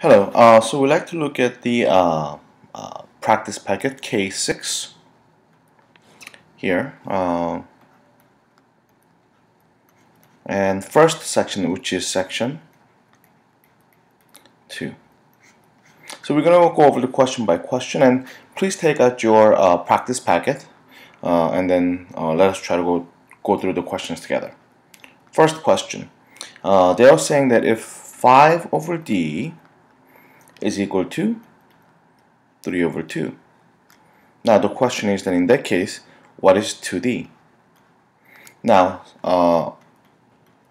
Hello, so we'd like to look at the practice packet K6 here, and first section, which is section 2. So we're going to go over the question by question, and please take out your practice packet, and then let us try to go through the questions together. First question, they are saying that if 5 over D is equal to 3 over 2. Now the question is that in that case, what is 2D? Now,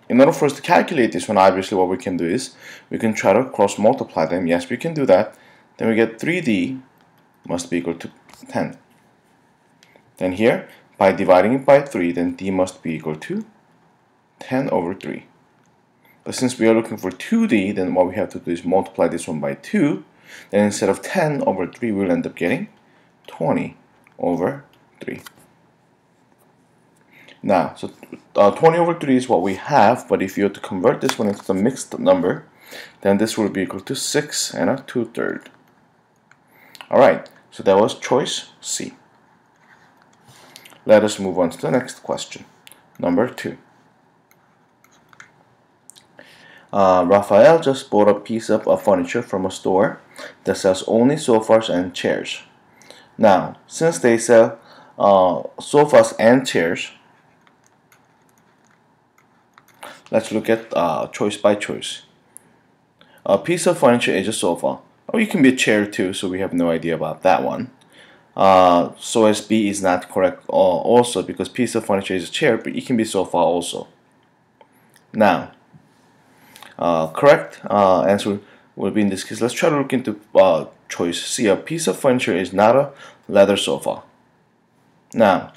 in order for us to calculate this one, obviously what we can do is we can try to cross multiply them. Yes, we can do that. Then we get 3D must be equal to 10. Then here, by dividing it by 3, then D must be equal to 10 over 3. But since we are looking for 2D, then what we have to do is multiply this one by 2. Then instead of 10 over 3, we'll end up getting 20 over 3. Now, so 20 over 3 is what we have, but if you were to convert this one into the mixed number, then this will be equal to 6 and a 2/3. Alright, so that was choice C. Let us move on to the next question. Number 2. Raphael just bought a piece of furniture from a store that sells only sofas and chairs. Now, since they sell sofas and chairs, let's look at choice by choice. A piece of furniture is a sofa. Or it can be a chair too, so we have no idea about that one. So as B is not correct also, because piece of furniture is a chair, but it can be sofa also. Now, correct answer will be in this case. Let's try to look into choice C. A piece of furniture is not a leather sofa. Now,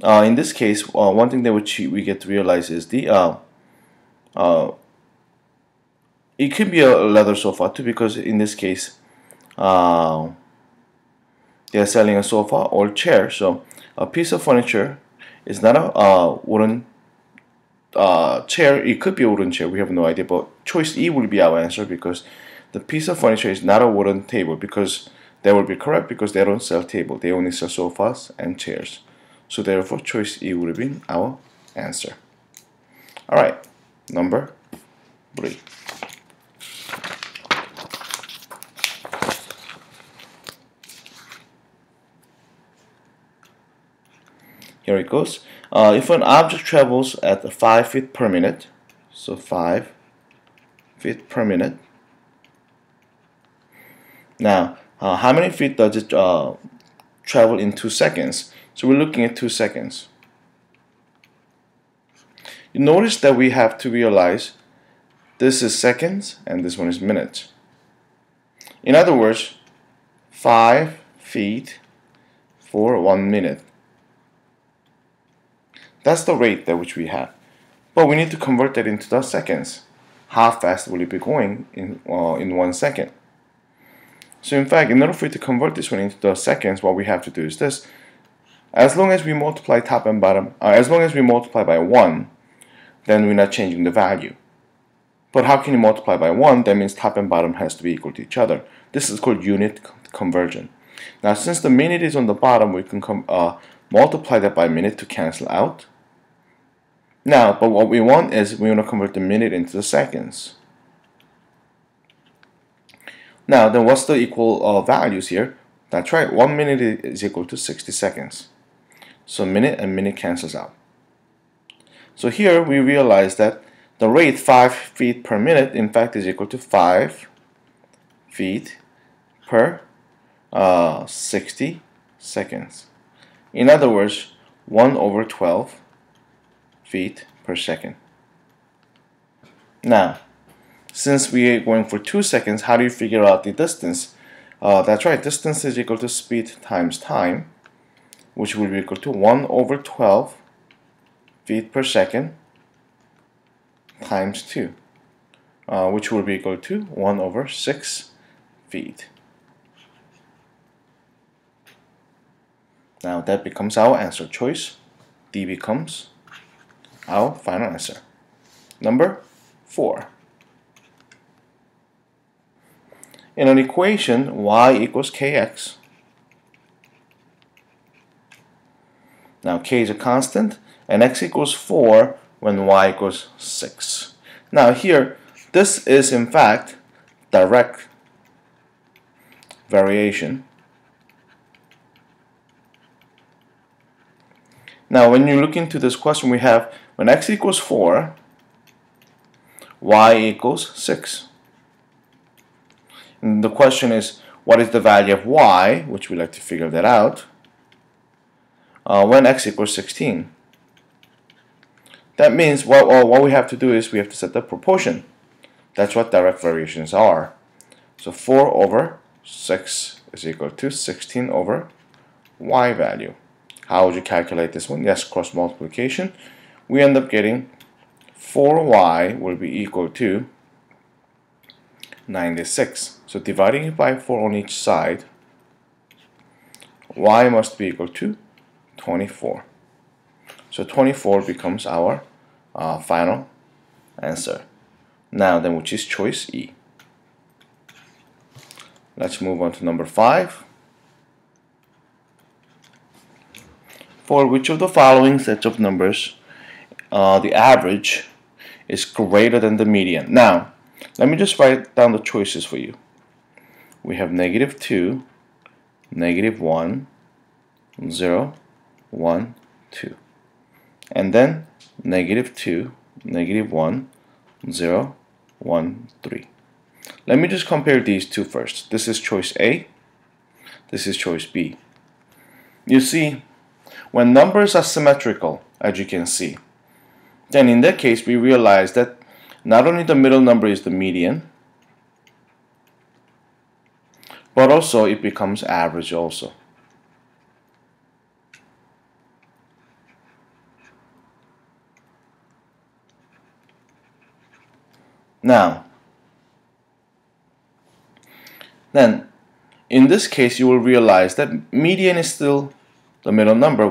in this case, one thing that we get to realize is it could be a leather sofa too, because in this case, they are selling a sofa or chair. So a piece of furniture is not a wooden chair. It could be a wooden chair. We have no idea, but choice E will be our answer, because the piece of furniture is not a wooden table, because that would be correct, because they don't sell table. They only sell sofas and chairs. So therefore, choice E would have been our answer. All right, number 3. Here it goes. If an object travels at 5 feet per minute, so 5 feet per minute. Now, how many feet does it travel in 2 seconds? So we're looking at 2 seconds. You notice that we have to realize this is seconds and this one is minutes. In other words, 5 feet for 1 minute. That's the rate at which we have. But we need to convert that into the seconds. How fast will it be going in 1 second? So in fact, in order for you to convert this one into the seconds, what we have to do is this. As long as we multiply top and bottom, as long as we multiply by 1, then we're not changing the value. But how can you multiply by 1? That means top and bottom has to be equal to each other. This is called unit conversion. Now, since the minute is on the bottom, we can multiply that by minute to cancel out. Now, but what we want is we want to convert the minute into the seconds. Now, then what's the equal values here? That's right, 1 minute is equal to 60 seconds. So minute and minute cancels out. So here we realize that the rate 5 feet per minute in fact is equal to 5 feet per 60 seconds. In other words, 1 over 12 feet per second. Now, since we are going for 2 seconds, how do you figure out the distance? That's right, distance is equal to speed times time, which will be equal to 1 over 12 feet per second times 2, which will be equal to 1 over 6 feet. Now that becomes our answer choice. D becomes our final answer. Number 4. in an equation y equals kx. Now k is a constant and x equals 4 when y equals 6. Now here, this is in fact direct variation. Now when you look into this question, we have when x equals 4, y equals 6. And the question is, what is the value of y, which we like to figure that out, when x equals 16. That means what we have to do is we have to set the proportion. That's what direct variations are. So 4 over 6 is equal to 16 over y value. How would you calculate this one? Yes, cross multiplication. We end up getting 4y will be equal to 96. So dividing it by 4 on each side, y must be equal to 24. So 24 becomes our final answer. Now then, which is choice E. Let's move on to number 5. For which of the following sets of numbers the average is greater than the median? Now, let me just write down the choices for you. We have -2, -1, 0, 1, 2. And then -2, -1, 0, 1, 3. Let me just compare these two first. This is choice A. This is choice B. You see, when numbers are symmetrical, as you can see, then in that case we realize that not only the middle number is the median, but also it becomes average also. Now, then in this case you will realize that median is still the middle number.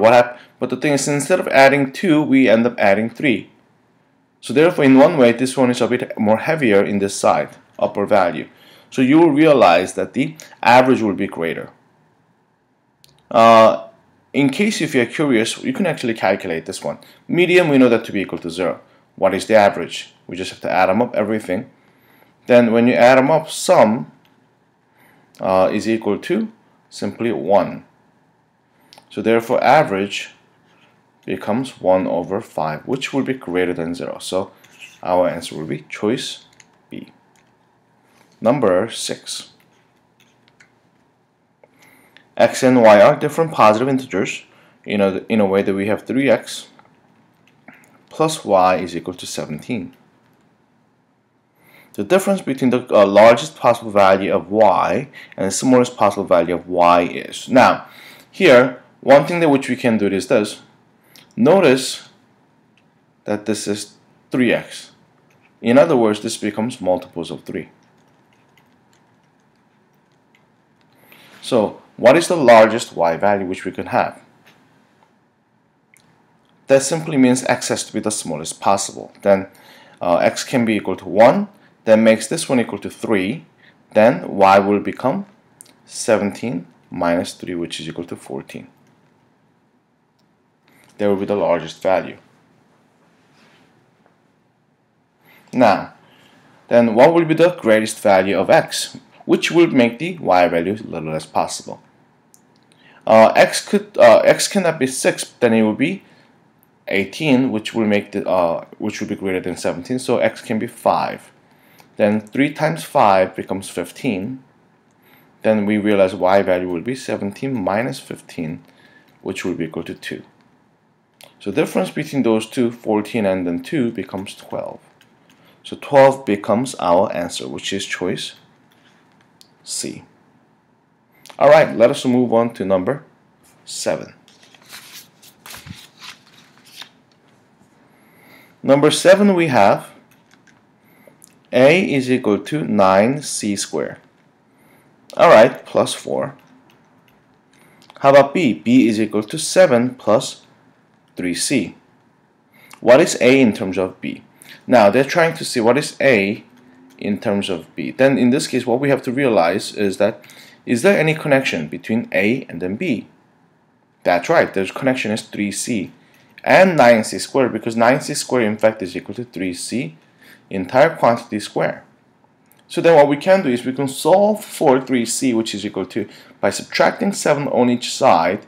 But the thing is, instead of adding 2, we end up adding 3. So therefore, in one way, this one is a bit more heavier in this side, upper value. So you will realize that the average will be greater. In case if you're curious, you can actually calculate this one. Median, we know that to be equal to 0. What is the average? We just have to add them up, everything. Then when you add them up, sum is equal to simply 1. So therefore, average becomes 1 over 5, which will be greater than 0. So our answer will be choice B. Number 6. X and Y are different positive integers in a way that we have 3x plus y is equal to 17. The difference between the largest possible value of y and the smallest possible value of y is. Now, here, one thing that which we can do is this. Notice that this is 3x. In other words, this becomes multiples of 3. So, what is the largest y value which we can have? That simply means x has to be the smallest possible. Then x can be equal to 1. That makes this one equal to 3. Then y will become 17 minus 3, which is equal to 14. That will be the largest value. Now, then what will be the greatest value of x, which will make the y value a little less possible? X cannot be 6, then it will be 18, which will make which will be greater than 17. So x can be 5. Then 3 times 5 becomes 15. Then we realize y value will be 17 minus 15, which will be equal to 2. So the difference between those two, 14 and then 2, becomes 12. So 12 becomes our answer, which is choice C. Alright, let us move on to number 7. Number 7 we have A is equal to 9c squared. Alright, plus 4. How about B? B is equal to 7 plus 3c. What is A in terms of B? Now they're trying to see what is A in terms of B. Then in this case, what we have to realize is that, is there any connection between A and then B? That's right, there's connection is 3C and 9C squared, because 9C squared in fact is equal to 3C entire quantity squared. So then what we can do is we can solve for 3C, which is equal to, by subtracting 7 on each side,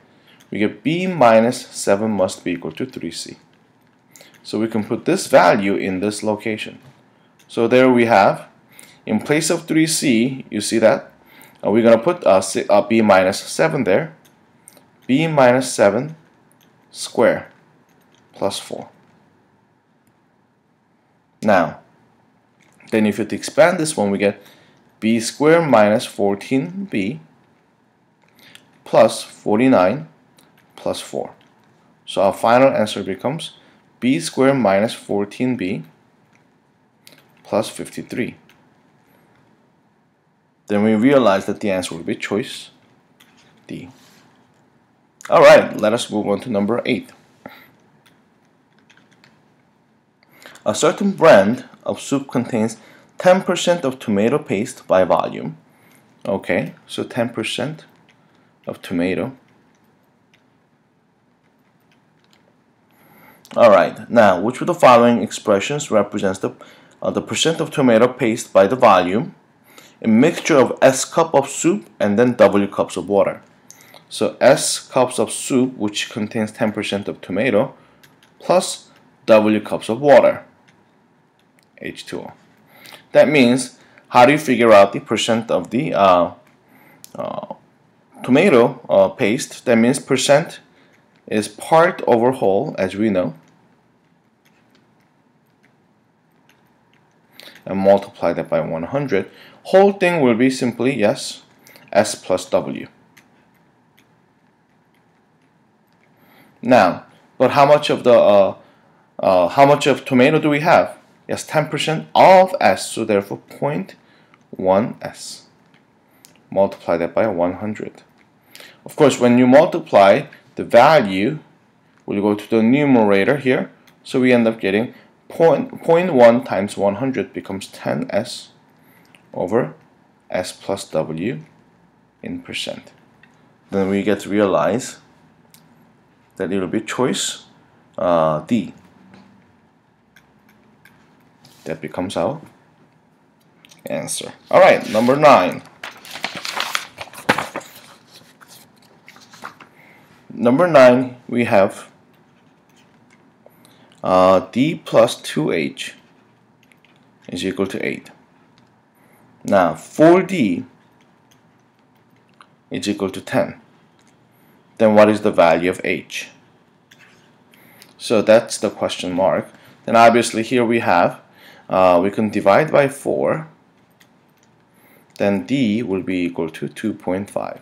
we get B minus 7 must be equal to 3C. So we can put this value in this location. So there we have, in place of 3C, you see that, we're going to put B minus 7 there. B minus 7 square plus 4. Now, then if you expand this one, we get B squared minus 14B plus 49 plus 4. So our final answer becomes B squared minus 14B plus 53. Then we realize that the answer will be choice D. Alright, let us move on to number 8. A certain brand of soup contains 10% of tomato paste by volume. Okay, so 10% of tomato. Alright, now which of the following expressions represents the percent of tomato paste by the volume? A mixture of S cup of soup and then W cups of water. So S cups of soup, which contains 10% of tomato, plus W cups of water, H2O. That means, how do you figure out the percent of the tomato paste? That means percent is part over whole, as we know, and multiply that by 100. Whole thing will be simply, yes, S plus W. Now, but how much of tomato do we have? Yes, 10% of S, so therefore 0.1 S. Multiply that by 100. Of course, when you multiply, the value will go to the numerator here, so we end up getting 0.1 times 100 becomes 10S over S plus W in percent. Then we get to realize that it will be choice D. That becomes our answer. Alright, number 9. Number 9, we have D plus 2H is equal to 8. Now, 4D is equal to 10. Then what is the value of H? So that's the question mark. Then obviously here we have, we can divide by 4. Then D will be equal to 2.5.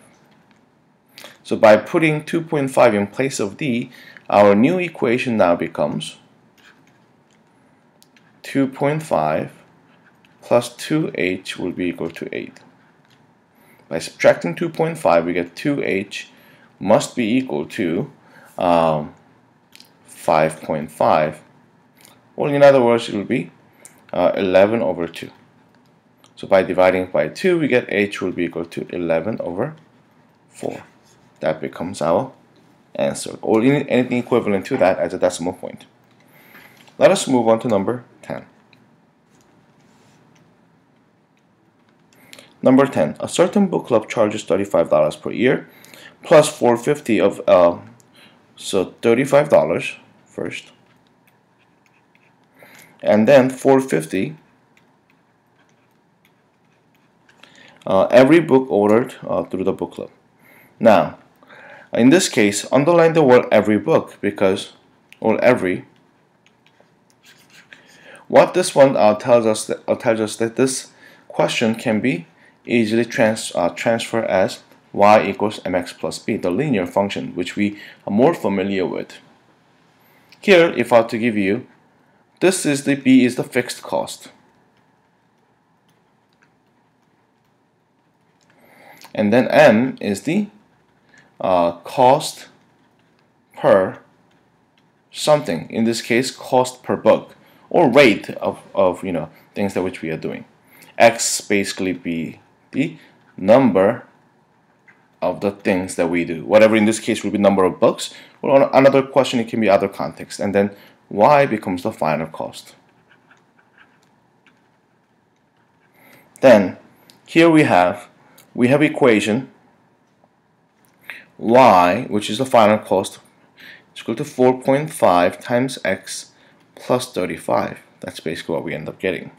So by putting 2.5 in place of D, our new equation now becomes 2.5 plus 2H will be equal to 8. By subtracting 2.5, we get 2H must be equal to 5.5. Well, in other words, it will be 11 over 2. So by dividing by 2, we get H will be equal to 11 over 4. That becomes our answer, or anything equivalent to that as a decimal point. Let us move on to number 10. Number 10. A certain book club charges $35 per year plus $4.50 of so $35 first, and then $4.50 every book ordered through the book club. Now, in this case, underline the word every book because, or every. What this one tells us that this question can be easily transferred as y equals mx plus b, the linear function, which we are more familiar with. Here, if I were to give you, this is the b is the fixed cost, and then m is the cost per something. In this case, cost per book, or rate of things that which we are doing. X basically be the number of the things that we do. Whatever in this case will be number of books, or on another question it can be other context, and then Y becomes the final cost. Then here we have equation Y, which is the final cost, is equal to 4.5 times X plus 35. That's basically what we end up getting.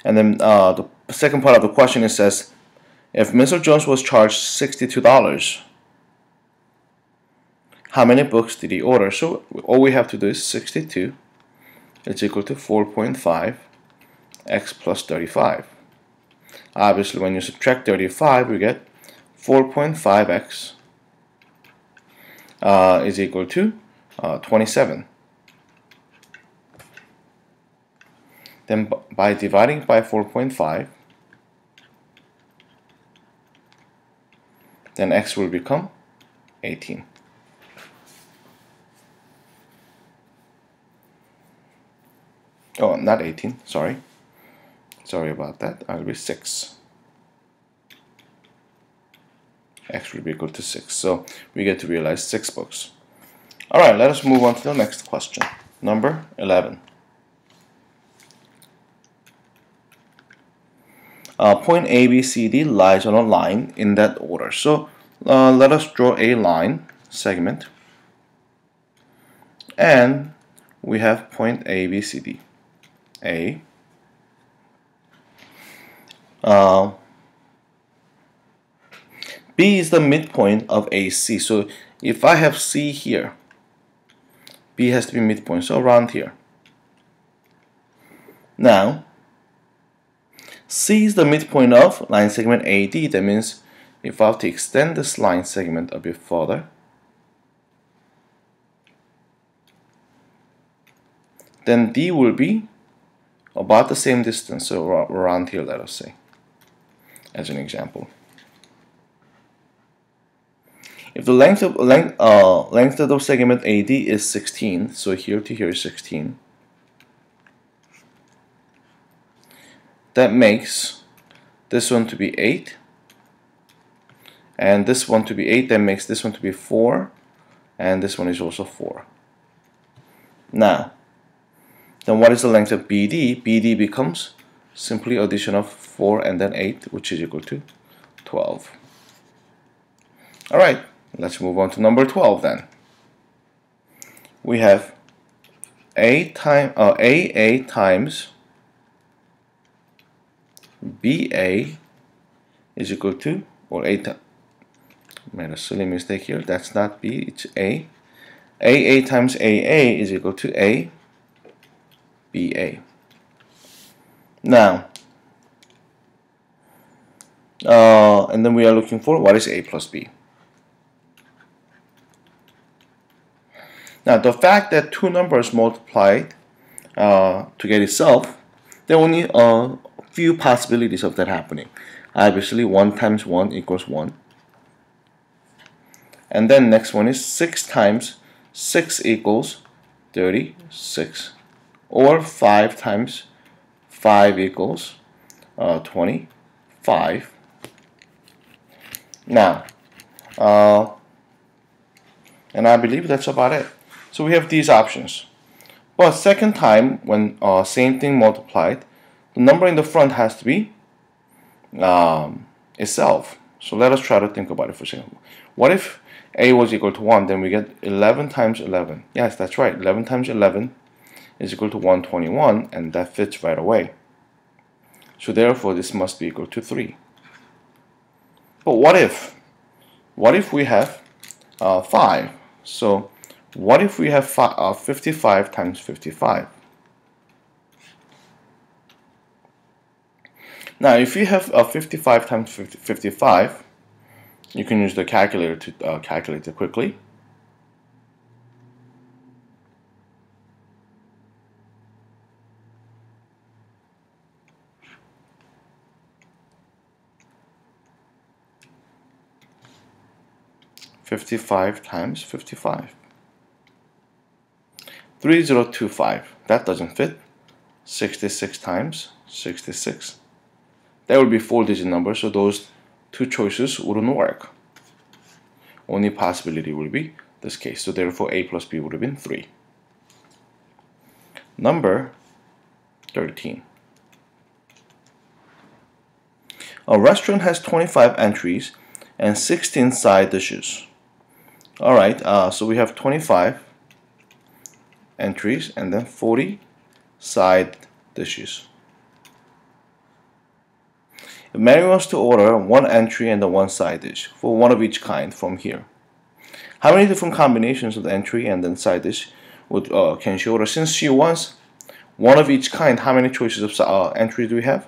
And then the second part of the question, it says, if Mr. Jones was charged $62, how many books did he order? So all we have to do is 62. It's equal to 4.5 X plus 35. Obviously, when you subtract 35, we get 4.5X is equal to 27. Then by dividing by 4.5, then X will become 18. Oh, not 18, sorry. Sorry about that. I'll be 6. X will be equal to 6. So we get to realize 6 books. Alright, let us move on to the next question. Number 11. Point A, B, C, D lies on a line in that order. So let us draw a line segment. And we have point A, B, C, D. A. B is the midpoint of AC. So if I have C here, B has to be midpoint, so around here. Now, C is the midpoint of line segment AD. That means if I have to extend this line segment a bit further, then D will be about the same distance, so around here, let us say, as an example. If the length of the segment AD is 16, so here to here is 16, that makes this one to be 8, and this one to be 8. That makes this one to be 4, and this one is also 4. Now, then what is the length of BD? BD becomes simply addition of 4 and then 8, which is equal to 12. Alright, let's move on to number 12 then. We have AA times BA is equal to, or A times, made a silly mistake here, that's not B, it's A. AA times AA is equal to A BA. Now, and then we are looking for what is A plus B. Now, the fact that two numbers multiplied to get itself, there are only a few possibilities of that happening. Obviously, 1 times 1 equals 1. And then next one is 6 times 6 equals 36. Or 5 times 5 equals 25. Now, and I believe that's about it. So we have these options. But second time, when same thing multiplied, the number in the front has to be itself. So let us try to think about it for a second. What if A was equal to 1? Then we get 11 times 11. Yes, that's right. 11 times 11 is equal to 121, and that fits right away. So therefore, this must be equal to 3. But what if we have 5? So what if we have 55 times 55? Now, if you have 55 times 55, you can use the calculator to calculate it quickly. $55 times 55. 3025. That doesn't fit. 66 times 66. That would be 4-digit number, so those two choices wouldn't work. Only possibility will be this case. So therefore A plus B would have been 3. Number 13. A restaurant has 25 entries and 16 side dishes. Alright, so we have 25 entries and then 40 side dishes. If Mary wants to order one entry and one side dish for one of each kind from here, how many different combinations of the entry and then side dish can she order? Since she wants one of each kind, how many choices of entries do we have?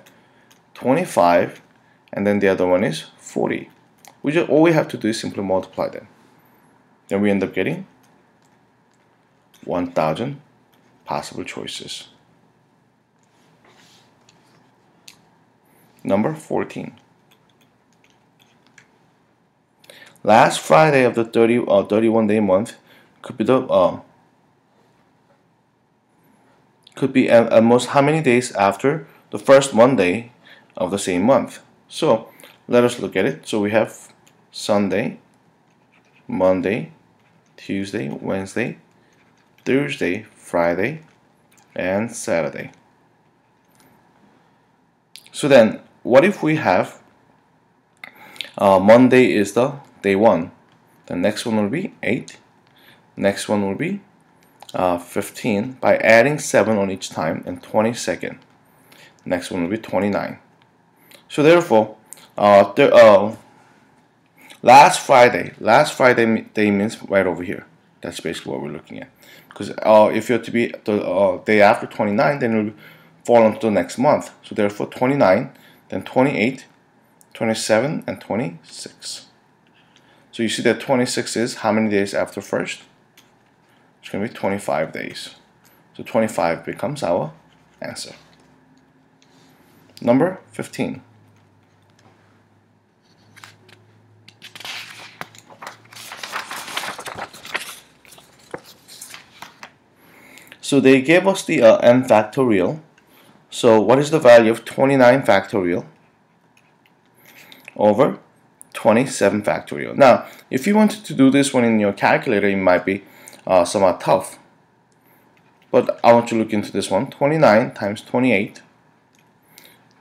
25, and then the other one is 40. All we have to do is simply multiply them. Then we end up getting 1,000 possible choices. Number 14. Last Friday of the 31-day month could be at most how many days after the first Monday of the same month. So let us look at it. So we have Sunday, Monday, Tuesday, Wednesday, Thursday, Friday, and Saturday. So then, what if we have Monday is the day 1, the next one will be 8, next one will be 15 by adding 7 on each time, and 22nd. Next one will be 29. So therefore, last Friday day means right over here. That's basically what we're looking at. Because if you're to be the day after 29, then it will fall into the next month. So therefore 29, then 28, 27, and 26. So you see that 26 is how many days after first? It's going to be 25 days. So 25 becomes our answer. Number 15. So they gave us the n factorial. So what is the value of 29 factorial over 27 factorial? Now, if you wanted to do this one in your calculator, it might be somewhat tough. But I want you to look into this one. 29 times 28,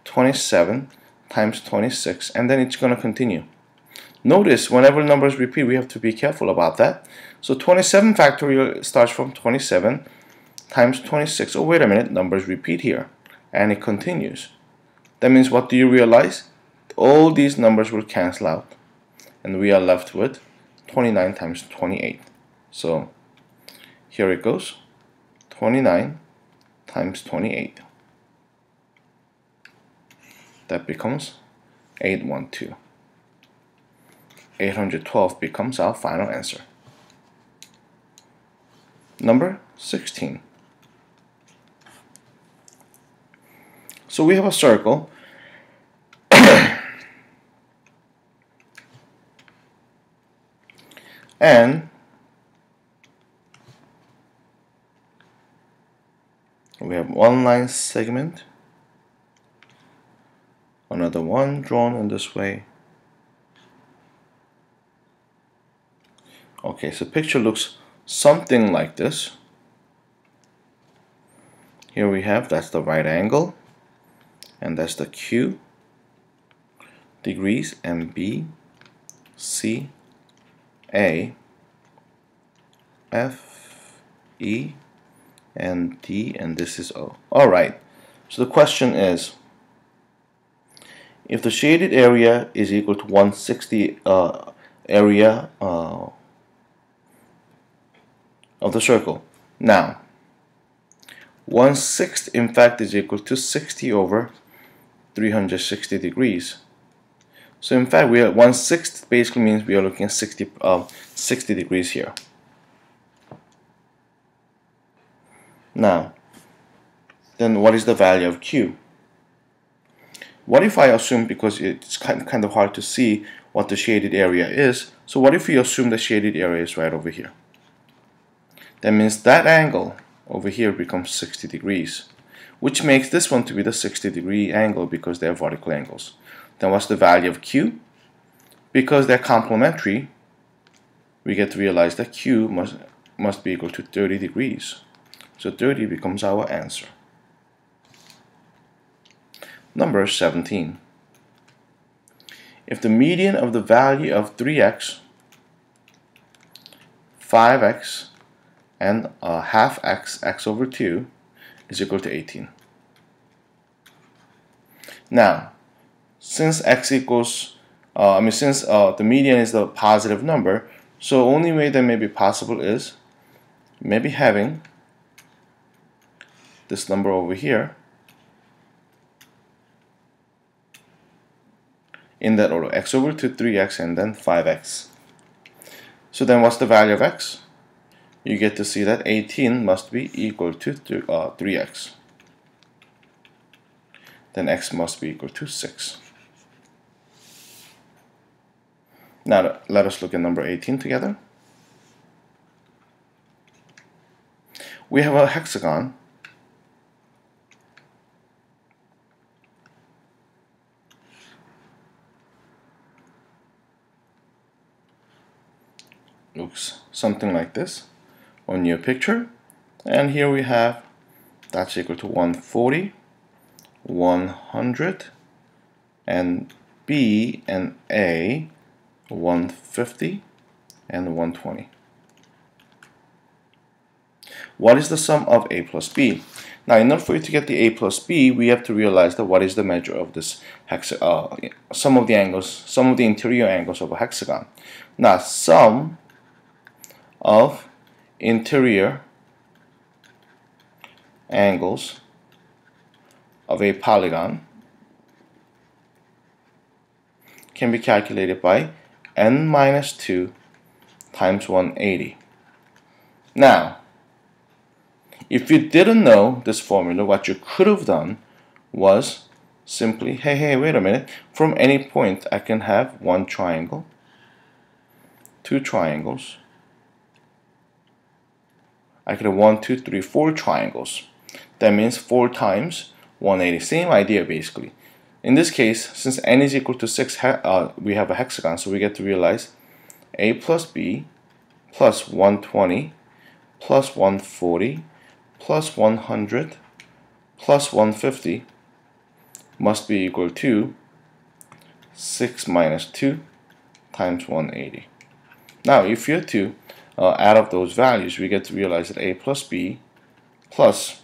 27 times 26, and then it's going to continue. Notice, whenever numbers repeat, we have to be careful about that. So 27 factorial starts from 27 times 26. Oh, wait a minute, numbers repeat here. And it continues. That means, what do you realize? All these numbers will cancel out. And we are left with 29 times 28. So here it goes. 29 times 28. That becomes 812. 812 becomes our final answer. Number 16. So we have a circle. And we have one line segment, another one drawn in this way. Okay, so picture looks something like this. Here we have, that's the right angle, and that's the Q degrees, and B, C, A, F, E, and D, and this is O. Alright, so the question is, if the shaded area is equal to 160 area of the circle. Now, 1/6 in fact is equal to 60 over 360 degrees. So in fact, we are 1/6 basically means we are looking at 60 degrees here. Now, then what is the value of Q? What if I assume, because it's kind of hard to see what the shaded area is, so what if we assume the shaded area is right over here? That means that angle over here becomes 60 degrees. which makes this one to be the 60-degree angle because they're vertical angles. Then what's the value of Q? Because they're complementary, we get to realize that Q must be equal to 30 degrees. So 30 becomes our answer. Number 17. If the median of the value of 3x, 5x, and half x, x over 2, is equal to 18. Now, since x equals, since the median is the positive number, so only way that may be possible is maybe having this number over here in that order, x over 2, 3x, and then 5x. So then what's the value of x? You get to see that 18 must be equal to 3x. Then x must be equal to 6. Now let us look at number 18 together. We have a hexagon. Looks something like this on your picture, and here we have that's equal to 140, 100, and B and A 150 and 120. What is the sum of A plus B? Now, in order for you to get the A plus B, we have to realize that what is the measure of this sum of the angles, sum of the interior angles of a hexagon. Now, sum of interior angles of a polygon can be calculated by n minus 2 times 180. Now, if you didn't know this formula, what you could have done was simply, hey, wait a minute, from any point I can have one triangle, two triangles, I could have 1, 2, 3, 4 triangles. That means 4 times 180. Same idea basically. In this case, since n is equal to 6, we have a hexagon, so we get to realize A plus B plus 120 plus 140 plus 100 plus 150 must be equal to 6 minus 2 times 180. Now, if you're to add up those values, we get to realize that A plus B plus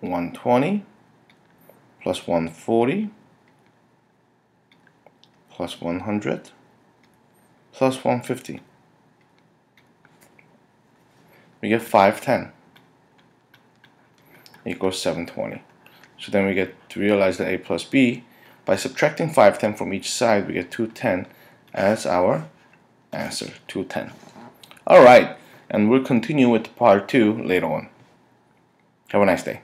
120 plus 140 plus 100 plus 150. We get 510 equals 720. So then we get to realize that A plus B, by subtracting 510 from each side, we get 210 as our answer, 210. Alright, and we'll continue with part 2 later on. Have a nice day.